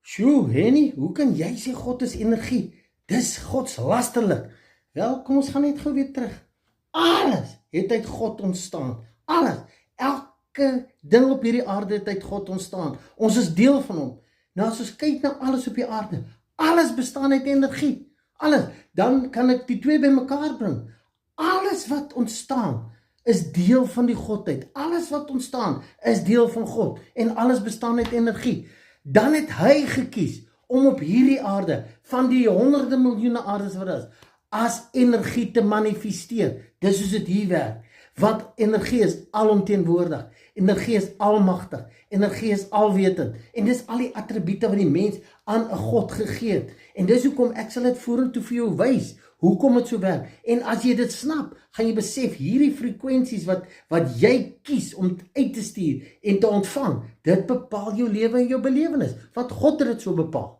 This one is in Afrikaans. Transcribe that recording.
Sjoe, Henny, hoe kan jy sê God is energie? Dis godslasterlik. Wel, kom ons gaan net gou weer terug. Alles het uit God ontstaan. Alles. Elke ding op hierdie aarde het uit God ontstaan. Ons is deel van hom. Nou as ons kyk na alles op die aarde, alles bestaan uit energie. Alles. Dan kan ek die twee bymekaar bring. Alles wat ontstaan is deel van die Godheid. Alles wat ontstaan is deel van God. En alles bestaan uit energie. Dan het hy gekies om op hierdie aarde, van die honderde miljoene aardes wat is, as energie te manifesteer. Dis soos dit hier werk. Want energie is alomteenwoordig. Energie is almagtig. Energie is alwetend. En dis al die attribute wat die mens aan 'n God gegee het. En dis hoekom ek sal dit vorentoe vir jou wys, hoekom dit so werk. En as jy dit snap, gaan jy besef hierdie frekwensies wat jy kies om uit te stuur en te ontvang, dit bepaal jou lewe en jou belewenis. Want God het dit so bepaal.